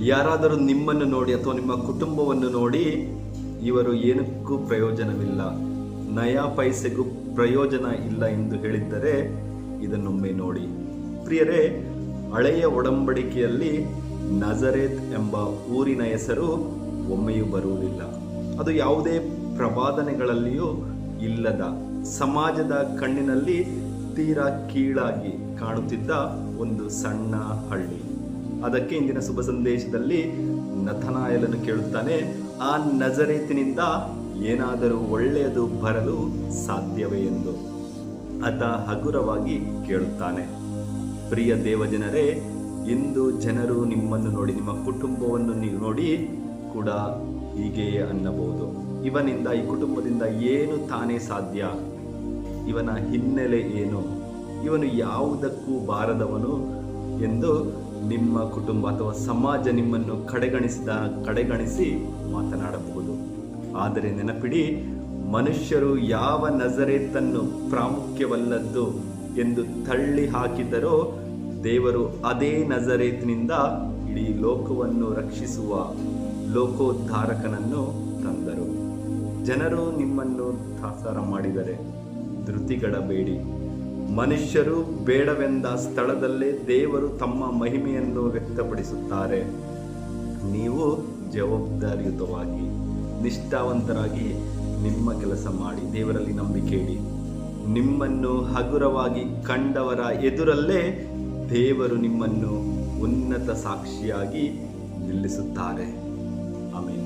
ಯಾರಾದರೂ ನಿಮ್ಮನ್ನು ನೋಡಿ ಅಥವಾ ನಿಮ್ಮ ಕುಟುಂಬವನ್ನು ನೋಡಿ ಇವರು ಏನಕ್ಕೂ ಪ್ರಯೋಜನವಿಲ್ಲ, ನಯಾ ಪೈಸೆಗೂ ಪ್ರಯೋಜನ ಇಲ್ಲ ಎಂದು ಹೇಳಿದ್ದರೆ ಇದನ್ನೊಮ್ಮೆ ನೋಡಿ. ಪ್ರಿಯರೇ, ಹಳೆಯ ಒಡಂಬಡಿಕೆಯಲ್ಲಿ ನಜರೇತ್ ಎಂಬ ಊರಿನ ಹೆಸರು ಒಮ್ಮೆಯೂ ಬರುವುದಿಲ್ಲ. ಅದು ಯಾವುದೇ ಪ್ರವಾದನೆಗಳಲ್ಲಿಯೂ ಇಲ್ಲದ, ಸಮಾಜದ ಕಣ್ಣಿನಲ್ಲಿ ತೀರಾ ಕೀಳಾಗಿ ಕಾಣುತ್ತಿದ್ದ ಒಂದು ಸಣ್ಣ ಹಳ್ಳಿ. ಅದಕ್ಕೆ ಇಂದಿನ ಶುಭ ಸಂದೇಶದಲ್ಲಿ ನಥನಾಯಲನು ಕೇಳುತ್ತಾನೆ, ಆ ನಜರೇತಿನಿಂದ ಏನಾದರೂ ಒಳ್ಳೆಯದು ಬರಲು ಸಾಧ್ಯವೇ ಎಂದು. ಆತ ಹಗುರವಾಗಿ ಕೇಳುತ್ತಾನೆ. ಪ್ರಿಯ ದೇವಜನರೇ, ಇಂದು ಜನರು ನಿಮ್ಮನ್ನು ನೋಡಿ, ನಿಮ್ಮ ಕುಟುಂಬವನ್ನು ನೀವು ನೋಡಿ ಕೂಡ ಹೀಗೆಯೇ ಅನ್ನಬಹುದು, ಇವನಿಂದ, ಈ ಕುಟುಂಬದಿಂದ ಏನು ತಾನೇ ಸಾಧ್ಯ, ಇವನ ಹಿನ್ನೆಲೆ ಏನು, ಇವನು ಯಾವುದಕ್ಕೂ ಬಾರದವನು ಎಂದು ನಿಮ್ಮ ಕುಟುಂಬ ಅಥವಾ ಸಮಾಜ ನಿಮ್ಮನ್ನು ಕಡೆಗಣಿಸಿ ಮಾತನಾಡಬಹುದು. ಆದರೆ ನೆನಪಿಡಿ, ಮನುಷ್ಯರು ಯಾವ ನಜರೇತನ್ನು ಪ್ರಾಮುಖ್ಯವಲ್ಲದ್ದು ಎಂದು ತಳ್ಳಿ ಹಾಕಿದರೋ ದೇವರು ಅದೇ ನಜರೇತಿನಿಂದ ಇಡೀ ಲೋಕವನ್ನು ರಕ್ಷಿಸುವ ಲೋಕೋದ್ಧಾರಕನನ್ನು ತಂದರು. ಜನರು ನಿಮ್ಮನ್ನು ತಾತ್ಸಾರ ಮಾಡಿದರೆ ಧೃತಿಗೆಡಬೇಡಿ. ಮನುಷ್ಯರು ಬೇಡವೆಂದ ಸ್ಥಳದಲ್ಲೇ ದೇವರು ತಮ್ಮ ಮಹಿಮೆಯನ್ನು ವ್ಯಕ್ತಪಡಿಸುತ್ತಾರೆ. ನೀವು ಜವಾಬ್ದಾರಿಯುತವಾಗಿ, ನಿಷ್ಠಾವಂತರಾಗಿ ನಿಮ್ಮ ಕೆಲಸ ಮಾಡಿ, ದೇವರಲ್ಲಿ ನಂಬಿಕೆ ಇಡಿ. ನಿಮ್ಮನ್ನು ಹಗುರವಾಗಿ ಕಂಡವರ ಎದುರಲ್ಲೇ ದೇವರು ನಿಮ್ಮನ್ನು ಉನ್ನತ ಸಾಕ್ಷಿಯಾಗಿ ನಿಲ್ಲಿಸುತ್ತಾರೆ. ಆಮೆನ್.